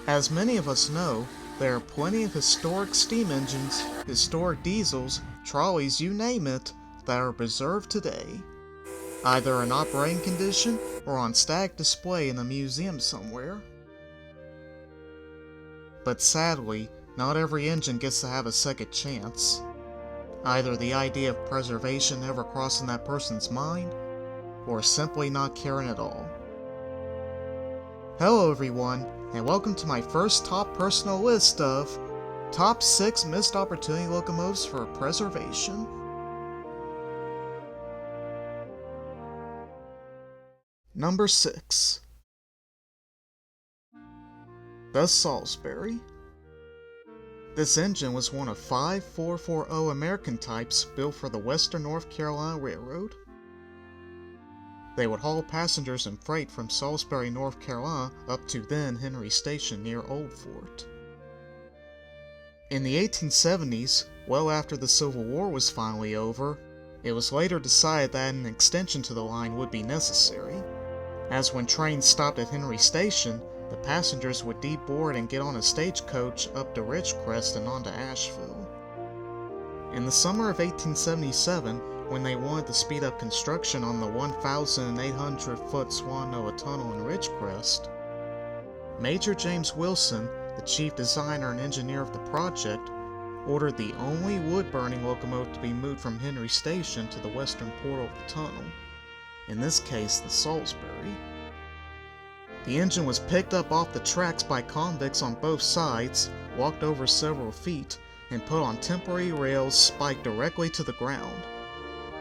As many of us know, there are plenty of historic steam engines, historic diesels, trolleys, you name it, that are preserved today, either in operating condition or on static display in a museum somewhere. But sadly, not every engine gets to have a second chance. Either the idea of preservation never crossing that person's mind, or simply not caring at all. Hello everyone, and welcome to my first top personal list of Top 6 Missed Opportunity Locomotives for Preservation. Number 6. The Salsbury. This engine was one of 5 440 American types built for the Western North Carolina Railroad. They would haul passengers and freight from Salsbury, North Carolina up to then Henry Station near Old Fort. In the 1870s, well after the Civil War was finally over, it was later decided that an extension to the line would be necessary, as when trains stopped at Henry Station, the passengers would deboard and get on a stagecoach up to Ridgecrest and on to Asheville. In the summer of 1877, when they wanted to speed up construction on the 1,800-foot Swannanoa Tunnel in Ridgecrest, Major James Wilson, the chief designer and engineer of the project, ordered the only wood-burning locomotive to be moved from Henry Station to the western portal of the tunnel, in this case the Salsbury. The engine was picked up off the tracks by convicts on both sides, walked over several feet, and put on temporary rails spiked directly to the ground.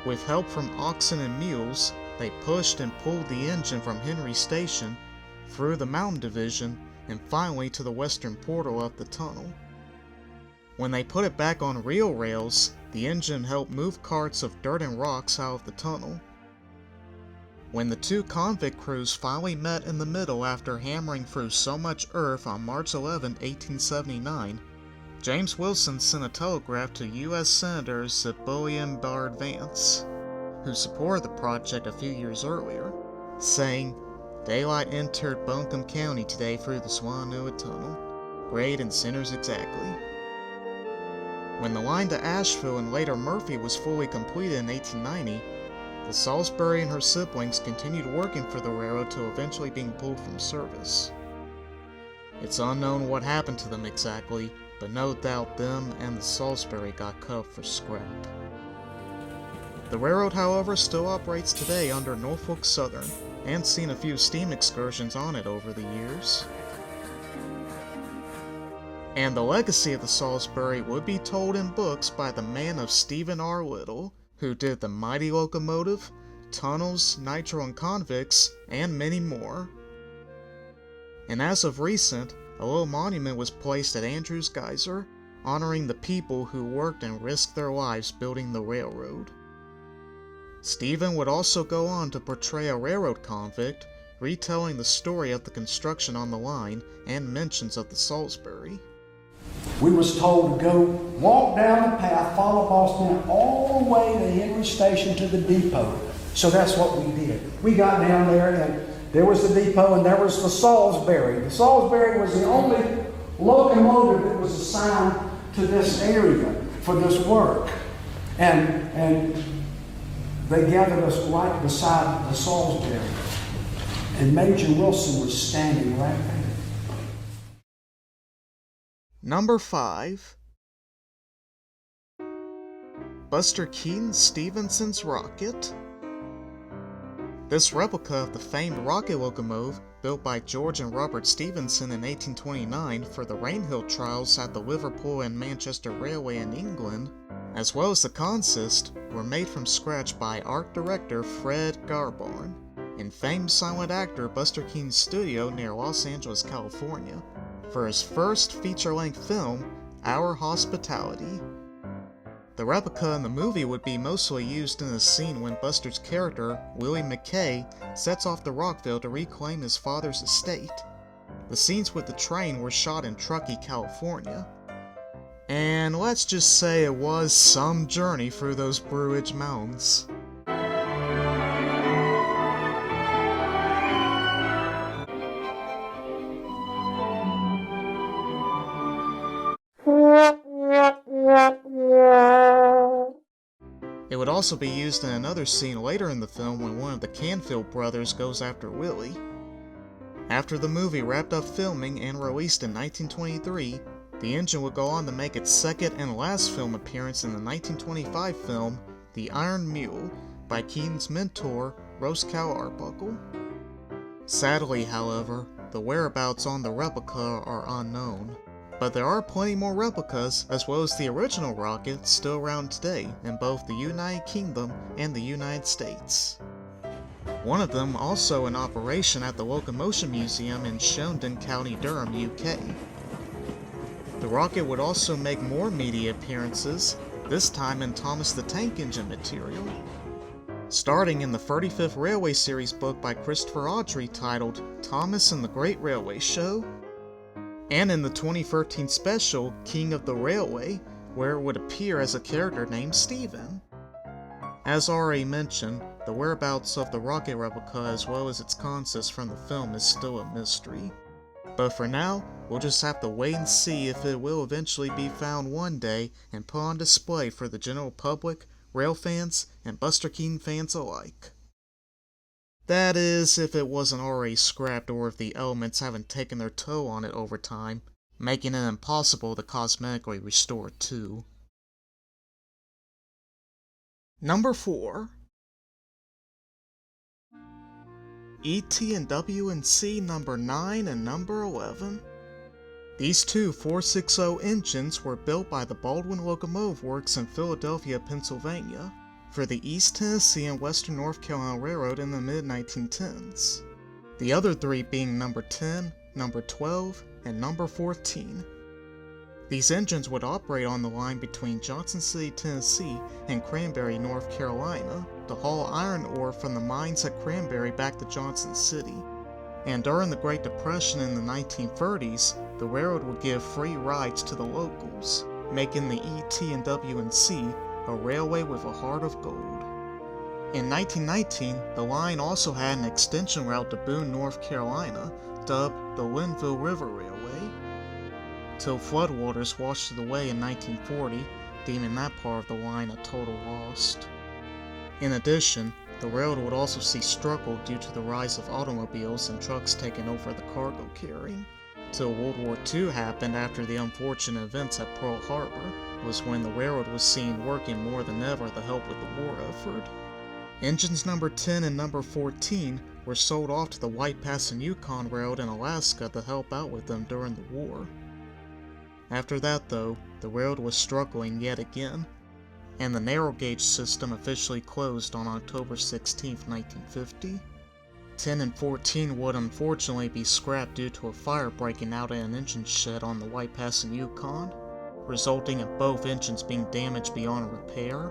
With help from oxen and mules, they pushed and pulled the engine from Henry Station, through the mountain division, and finally to the western portal of the tunnel. When they put it back on real rails, the engine helped move carts of dirt and rocks out of the tunnel. When the two convict crews finally met in the middle after hammering through so much earth on March 11, 1879, James Wilson sent a telegraph to U.S. Senator Zebulon Bard Vance, who supported the project a few years earlier, saying, "Daylight entered Buncombe County today through the Swannanoa Tunnel. Grade and centers exactly." When the line to Asheville and later Murphy was fully completed in 1890, the Salsbury and her siblings continued working for the railroad till eventually being pulled from service. It's unknown what happened to them exactly, but no doubt them and the Salsbury got cut up for scrap. The railroad, however, still operates today under Norfolk Southern, and seen a few steam excursions on it over the years. And the legacy of the Salsbury would be told in books by the man of Stephen R. Little, who did the Mighty Locomotive, Tunnels, Nitro Convicts, and many more. And as of recent, a little monument was placed at Andrews Geyser, honoring the people who worked and risked their lives building the railroad. Stephen would also go on to portray a railroad convict, retelling the story of the construction on the line and mentions of the Salsbury. We was told to go walk down the path, follow Boston all the way to Henry Station to the depot. So that's what we did. We got down there and there was the depot and there was the Salsbury. The Salsbury was the only locomotive that was assigned to this area for this work. And they gathered us right beside the Salsbury. And Major Wilson was standing right there. Number 5. Buster Keaton's Stevensons Rocket. This replica of the famed rocket locomotive, built by George and Robert Stephenson in 1829 for the Rainhill trials at the Liverpool and Manchester Railway in England, as well as the consist, were made from scratch by art director Fred Garbarn in famed silent actor Buster Keaton's studio near Los Angeles, California, for his first feature-length film, Our Hospitality. The replica in the movie would be mostly used in a scene when Buster's character, Willie McKay, sets off to Rockville to reclaim his father's estate. The scenes with the train were shot in Truckee, California. And let's just say it was some journey through those Blue Ridge Mountains. It would also be used in another scene later in the film when one of the Canfield brothers goes after Willie. After the movie wrapped up filming and released in 1923, the engine would go on to make its second and last film appearance in the 1925 film The Iron Mule by Keaton's mentor, Roscoe Arbuckle. Sadly, however, the whereabouts on the replica are unknown, but there are plenty more replicas as well as the original rocket still around today in both the United Kingdom and the United States. One of them also in operation at the Locomotion Museum in Shondon, County Durham, UK. The rocket would also make more media appearances, this time in Thomas the Tank Engine material. Starting in the 35th Railway Series book by Christopher Awdry titled Thomas and the Great Railway Show, and in the 2013 special King of the Railway, where it would appear as a character named Stephen. As already mentioned, the whereabouts of the rocket replica as well as its contents from the film is still a mystery. But for now, we'll just have to wait and see if it will eventually be found one day and put on display for the general public, rail fans, and Buster Keaton fans alike. That is, if it wasn't already scrapped or if the elements haven't taken their toll on it over time, making it impossible to cosmetically restore it too. Number 4. ETWNC number 9 and number 11. These two 460 engines were built by the Baldwin Locomotive Works in Philadelphia, Pennsylvania, for the East Tennessee and Western North Carolina Railroad in the mid-1910s. The other three being number 10, number 12, and number 14. These engines would operate on the line between Johnson City, Tennessee and Cranberry, North Carolina, to haul iron ore from the mines at Cranberry back to Johnson City. And during the Great Depression in the 1930s, the railroad would give free rides to the locals, making the ETWNC a railway with a heart of gold. In 1919, the line also had an extension route to Boone, North Carolina, dubbed the Linville River Railway, till floodwaters washed it away in 1940, deeming that part of the line a total loss. In addition, the railroad would also see struggle due to the rise of automobiles and trucks taking over the cargo carrying, till World War II happened after the unfortunate events at Pearl Harbor, was when the railroad was seen working more than ever to help with the war effort. Engines number 10 and number 14 were sold off to the White Pass and Yukon Railroad in Alaska to help out with them during the war. After that though, the railroad was struggling yet again, and the narrow gauge system officially closed on October 16, 1950. 10 and 14 would unfortunately be scrapped due to a fire breaking out in an engine shed on the White Pass and Yukon, resulting in both engines being damaged beyond repair.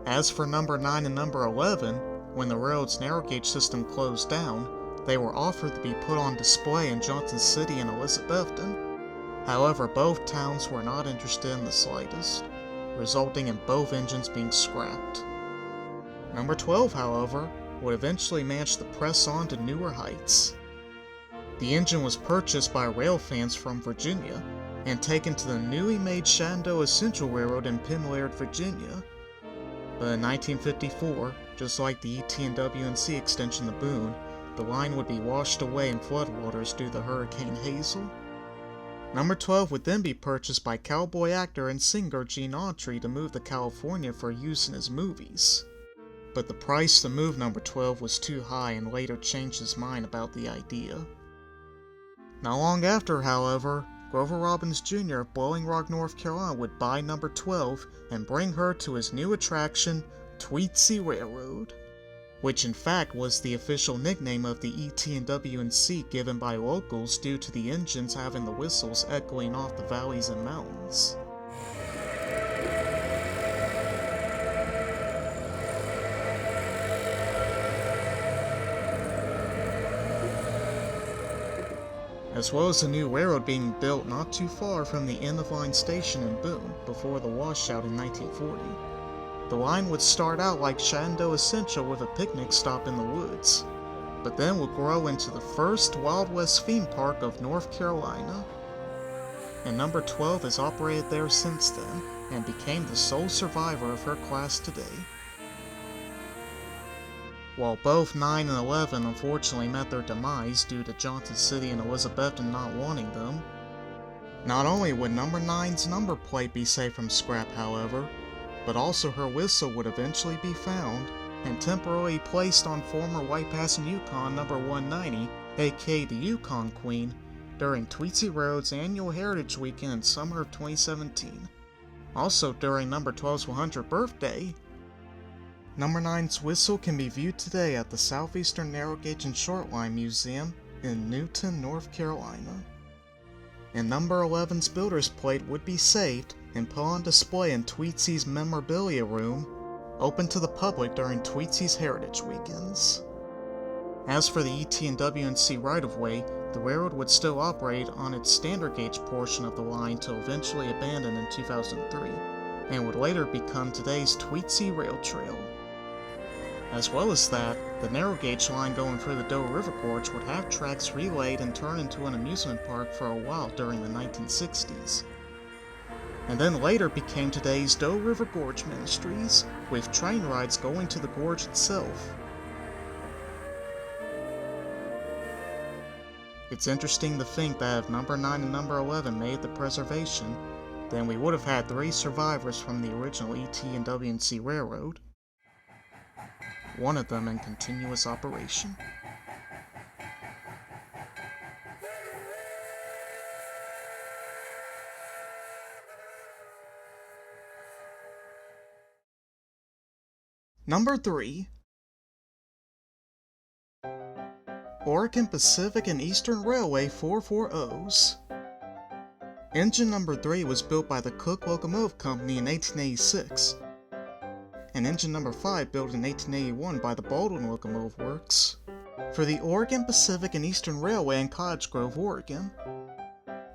As for number 9 and number 11, when the railroad's narrow gauge system closed down, they were offered to be put on display in Johnson City and Elizabethton. However, both towns were not interested in the slightest, resulting in both engines being scrapped. Number 12, however, would eventually manage to press on to newer heights. The engine was purchased by rail fans from Virginia and taken to the newly made Shenandoah Central Railroad in Penlaird, Virginia. But in 1954, just like the ETWNC extension to Boone, the line would be washed away in floodwaters due to Hurricane Hazel. Number 12 would then be purchased by Cowboy actor and singer Gene Autry to move to California for use in his movies. But the price to move number 12 was too high and later changed his mind about the idea. Not long after, however, Grover Robbins Jr. of Blowing Rock, North Carolina would buy number 12 and bring her to his new attraction, Tweetsie Railroad, which in fact was the official nickname of the ETWNC given by locals due to the engines having the whistles echoing off the valleys and mountains. As well as a new railroad being built not too far from the end-of-line station in Boone before the washout in 1940. The line would start out like Shenandoah Central with a picnic stop in the woods, but then would grow into the first Wild West theme park of North Carolina, and number 12 has operated there since then. and became the sole survivor of her class today. While both 9 and 11 unfortunately met their demise due to Johnson City and Elizabethton not wanting them, not only would number 9's number plate be saved from scrap, however, but also her whistle would eventually be found and temporarily placed on former White Passing Yukon number 190, aka the Yukon Queen, during Tweetsie Road's annual Heritage Weekend in summer of 2017. Also during number 12's 100th birthday, number 9's whistle can be viewed today at the Southeastern Narrow Gauge and Shortline Museum in Newton, North Carolina. And number 11's builder's plate would be saved and put on display in Tweetsie's memorabilia room, open to the public during Tweetsie's Heritage Weekends. As for the ETWNC right-of-way, the railroad would still operate on its standard gauge portion of the line till eventually abandoned in 2003, and would later become today's Tweetsie Rail Trail. As well as that, the narrow gauge line going through the Doe River Gorge would have tracks relayed and turned into an amusement park for a while during the 1960s. And then later became today's Doe River Gorge Ministries, with train rides going to the gorge itself. It's interesting to think that if number 9 and number 11 made the preservation, then we would have had 3 survivors from the original ETWNC Railroad, one of them in continuous operation. Number 3. Oregon Pacific and Eastern Railway 440s. Engine number 3 was built by the Cook Locomotive Company in 1886, and engine number 5 built in 1881 by the Baldwin Locomotive Works for the Oregon Pacific and Eastern Railway in Cottage Grove, Oregon.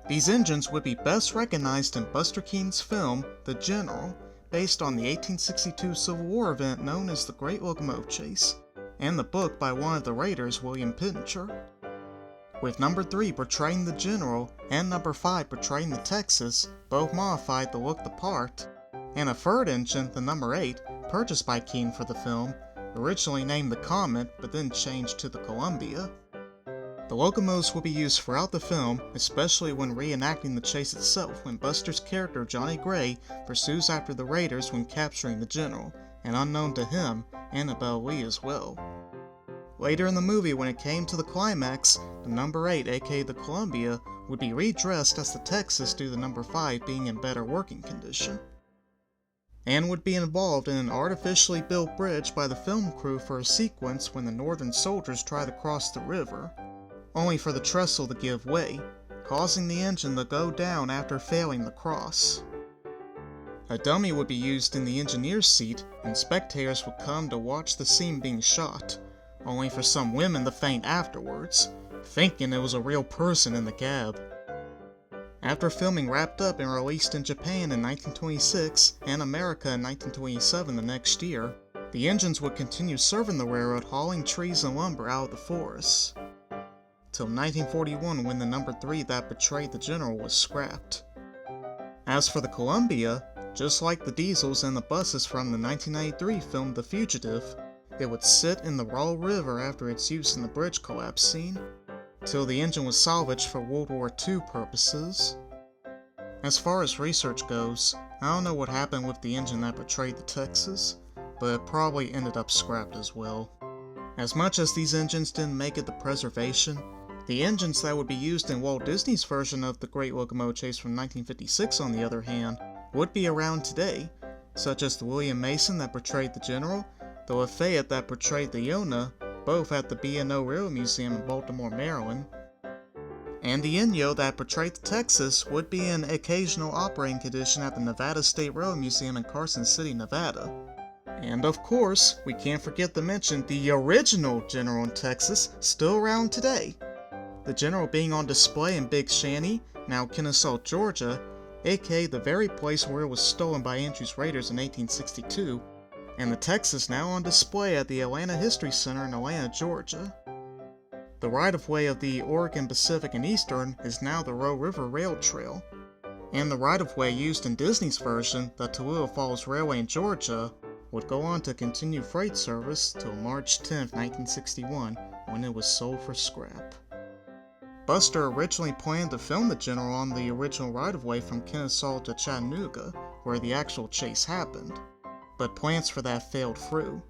These engines would be best recognized in Buster Keaton's film, The General, based on the 1862 Civil War event known as the Great Locomotive Chase, and the book by one of the raiders, William Pittenger. With number 3 portraying the General and number 5 portraying the Texas, both modified to look the part, and a third engine, the number 8, purchased by Keaton for the film, originally named the Comet but then changed to the Columbia. The locomotives will be used throughout the film, especially when reenacting the chase itself, when Buster's character Johnny Gray pursues after the raiders when capturing the General, and unknown to him, Annabelle Lee as well. Later in the movie, when it came to the climax, the number 8, aka the Columbia, would be redressed as the Texas due to the number 5 being in better working condition, and would be involved in an artificially built bridge by the film crew for a sequence when the Northern soldiers try to cross the river, only for the trestle to give way, causing the engine to go down after failing to cross. A dummy would be used in the engineer's seat, and spectators would come to watch the scene being shot, only for some women to faint afterwards, thinking it was a real person in the cab. After filming wrapped up and released in Japan in 1926 and America in 1927 the next year, the engines would continue serving the railroad hauling trees and lumber out of the forests, till 1941 when the number 3 that portrayed the General was scrapped. As for the Columbia, just like the diesels and the buses from the 1993 film The Fugitive, it would sit in the Raw River after its use in the bridge collapse scene, till the engine was salvaged for World War II purposes. As far as research goes, I don't know what happened with the engine that portrayed the Texas, but it probably ended up scrapped as well. As much as these engines didn't make it to preservation, the engines that would be used in Walt Disney's version of the Great Locomotive Chase from 1956, on the other hand, would be around today, such as the William Mason that portrayed the General, the Lafayette that portrayed the Yonah, both at the B&O Railroad Museum in Baltimore, Maryland, and the Inyo that portrayed the Texas would be in occasional operating condition at the Nevada State Railroad Museum in Carson City, Nevada. And of course, we can't forget to mention the original General in Texas, still around today. The General being on display in Big Shanty, now Kennesaw, Georgia, aka the very place where it was stolen by Andrews Raiders in 1862, and the Texas now on display at the Atlanta History Center in Atlanta, Georgia. The right-of-way of the Oregon Pacific and Eastern is now the Roe River Rail Trail, And the right-of-way used in Disney's version, the Tallulah Falls Railway in Georgia, would go on to continue freight service till March 10, 1961, when it was sold for scrap. Buster originally planned to film the General on the original right-of-way from Kennesaw to Chattanooga, where the actual chase happened, but plans for that failed through.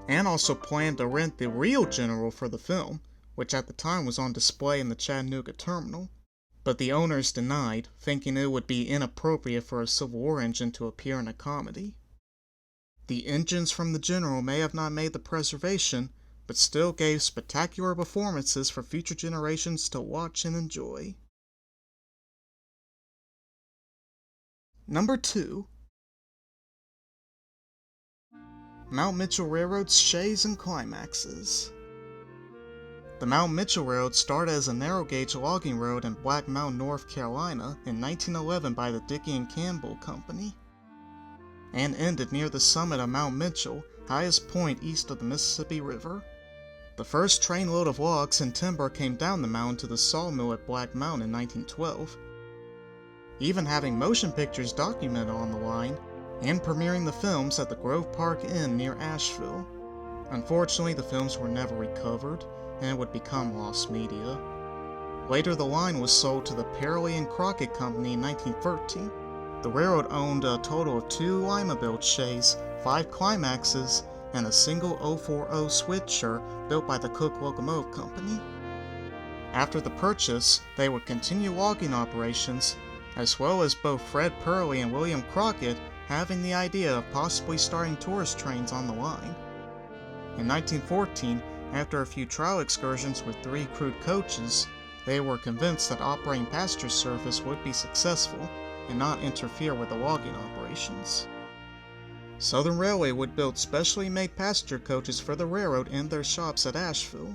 And also planned to rent the real General for the film, which at the time was on display in the Chattanooga terminal, but the owners denied, thinking it would be inappropriate for a Civil War engine to appear in a comedy. The engines from the General may have not made the preservation, but still gave spectacular performances for future generations to watch and enjoy. Number 2. Mount Mitchell Railroad's shays and climaxes. The Mount Mitchell Railroad started as a narrow-gauge logging road in Black Mountain, North Carolina in 1911 by the Dickey and Campbell Company, and ended near the summit of Mount Mitchell, highest point east of the Mississippi River. The first trainload of logs and timber came down the mountain to the sawmill at Black Mountain in 1912, even having motion pictures documented on the line, and premiering the films at the Grove Park Inn near Asheville. Unfortunately, the films were never recovered, and it would become lost media. Later, the line was sold to the Pennsy and Crockett Company in 1913. The railroad owned a total of 2 Lima-built shays, 5 climaxes, and a single 040 switcher built by the Cook Locomotive Company. After the purchase, they would continue logging operations, as well as both Fred Purley and William Crockett having the idea of possibly starting tourist trains on the line. In 1914, after a few trial excursions with 3 crude coaches, they were convinced that operating passenger service would be successful and not interfere with the logging operations. Southern Railway would build specially made passenger coaches for the railroad in their shops at Asheville.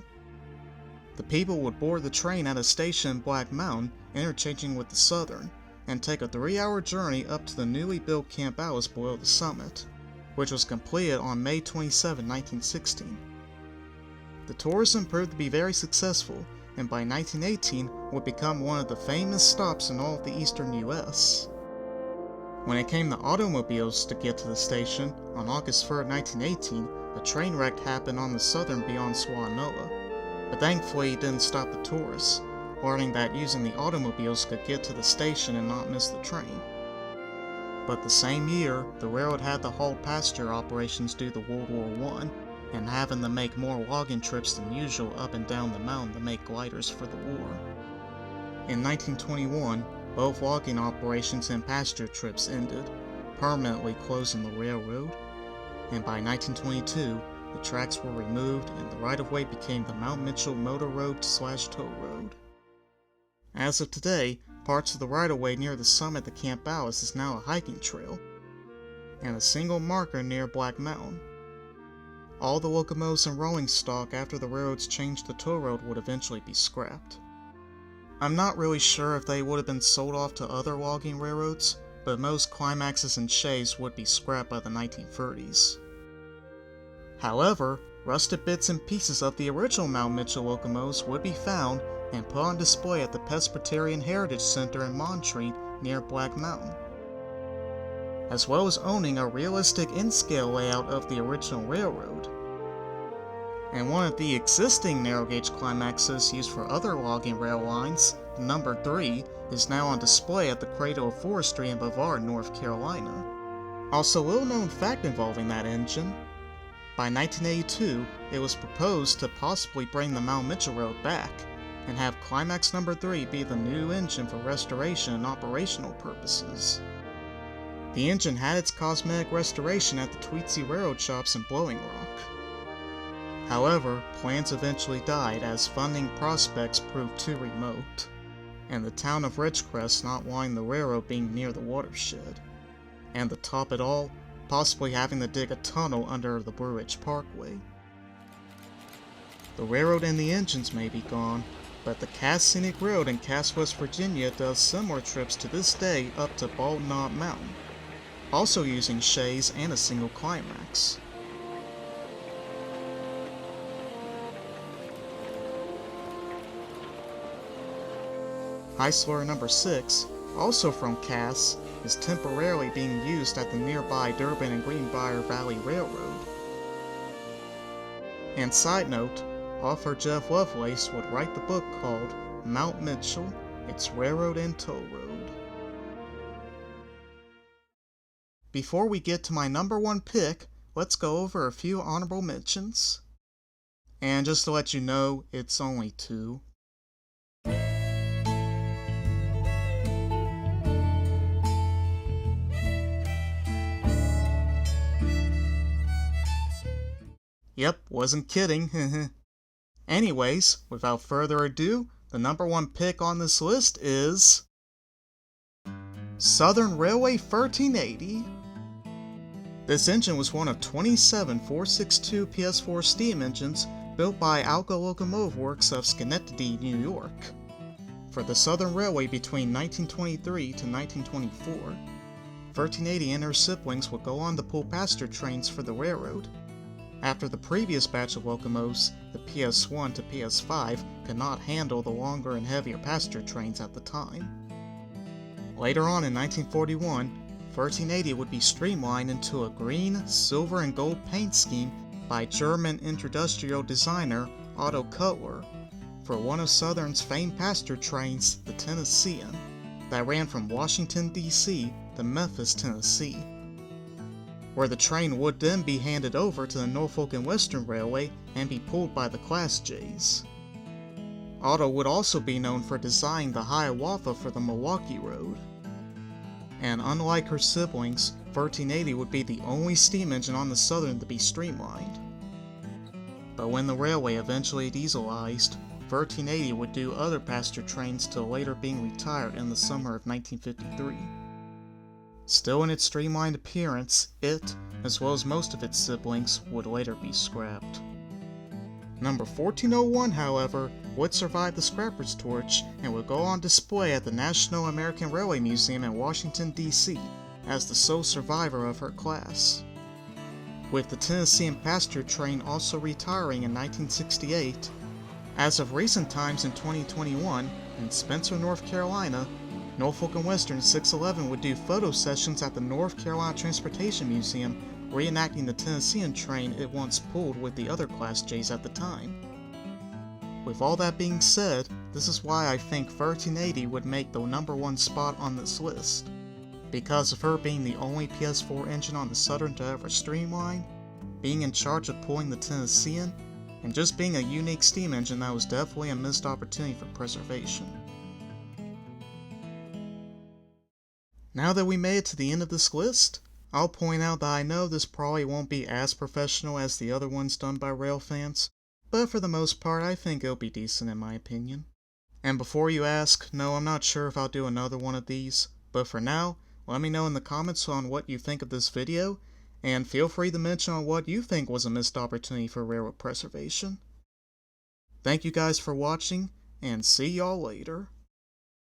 The people would board the train at a station in Black Mountain, interchanging with the Southern, and take a 3-hour journey up to the newly built Camp Alice below the summit, which was completed on May 27, 1916. The tourism proved to be very successful, and by 1918 would become one of the famous stops in all of the eastern U.S. When it came to automobiles to get to the station, on August 3, 1918, a train wreck happened on the southern beyond Swannanoa, but thankfully it didn't stop the tourists, learning that using the automobiles could get to the station and not miss the train. But the same year, the railroad had to halt passenger operations due to World War I, and having to make more logging trips than usual up and down the mountain to make gliders for the war. In 1921, both logging operations and passenger trips ended, permanently closing the railroad, and by 1922, the tracks were removed and the right-of-way became the Mount Mitchell Motor Road/Tow Road. As of today, parts of the right-of-way near the summit of Camp Alice is now a hiking trail, and a single marker near Black Mountain. All the locomotives and rolling stock after the railroads changed the tow road would eventually be scrapped. I'm not really sure if they would have been sold off to other logging railroads, but most climaxes and shays would be scrapped by the 1930s. However, rusted bits and pieces of the original Mount Mitchell locomotives would be found and put on display at the Presbyterian Heritage Center in Montreat near Black Mountain, as well as owning a realistic in-scale layout of the original railroad. And one of the existing narrow-gauge climaxes used for other logging rail lines, the number 3, is now on display at the Cradle of Forestry in Brevard, North Carolina. Also, a little-known fact involving that engine: by 1982, it was proposed to possibly bring the Mount Mitchell Road back, and have Climax number 3 be the new engine for restoration and operational purposes. The engine had its cosmetic restoration at the Tweetsie Railroad shops in Blowing Rock. However, plans eventually died as funding prospects proved too remote, and the town of Ridgecrest not wanting the railroad being near the watershed, and to top it all, possibly having to dig a tunnel under the Blue Ridge Parkway. The railroad and the engines may be gone, but the Cass Scenic Road in Cass, West Virginia does similar trips to this day up to Bald Knob Mountain, also using shays and a single climax. Heisler number 6, also from Cass, is temporarily being used at the nearby Durban and Greenbrier Valley Railroad. And side note, author Jeff Lovelace would write the book called Mount Mitchell, Its Railroad and Toll Road. Before we get to my number 1 pick, let's go over a few honorable mentions. And just to let you know, it's only 2. Yep, wasn't kidding. Anyways, without further ado, the number 1 pick on this list is Southern Railway 1380. This engine was one of 27 462 PS4 steam engines built by Alco Locomotive Works of Schenectady, New York. For the Southern Railway between 1923 to 1924, 1380 and her siblings would go on to pull passenger trains for the railroad. After the previous batch of locomotives, the PS1 to PS5, could not handle the longer and heavier passenger trains at the time. Later on in 1941, 1380 would be streamlined into a green, silver, and gold paint scheme by German industrial designer Otto Cutler for one of Southern's famed passenger trains, the Tennessean, that ran from Washington, D.C. to Memphis, Tennessee, where the train would then be handed over to the Norfolk and Western Railway and be pulled by the Class J's. Otto would also be known for designing the Hiawatha for the Milwaukee Road. And unlike her siblings, 1380 would be the only steam engine on the Southern to be streamlined. But when the railway eventually dieselized, 1380 would do other passenger trains till later being retired in the summer of 1953. Still in its streamlined appearance, it, as well as most of its siblings, would later be scrapped. Number 1401, however, would survive the scrapper's torch and would go on display at the National American Railway Museum in Washington, D.C. as the sole survivor of her class. With the Tennessean passenger train also retiring in 1968, as of recent times in 2021, in Spencer, North Carolina, Norfolk and Western 611 would do photo sessions at the North Carolina Transportation Museum, reenacting the Tennessean train it once pulled with the other Class J's at the time. With all that being said, this is why I think 1380 would make the number 1 spot on this list. Because of her being the only PS4 engine on the Southern to ever streamline, being in charge of pulling the Tennessean, and just being a unique steam engine that was definitely a missed opportunity for preservation. Now that we made it to the end of this list, I'll point out that I know this probably won't be as professional as the other ones done by rail fans, but for the most part I think it'll be decent in my opinion. And before you ask, no, I'm not sure if I'll do another one of these, but for now, let me know in the comments on what you think of this video, and feel free to mention on what you think was a missed opportunity for railroad preservation. Thank you guys for watching, and see y'all later.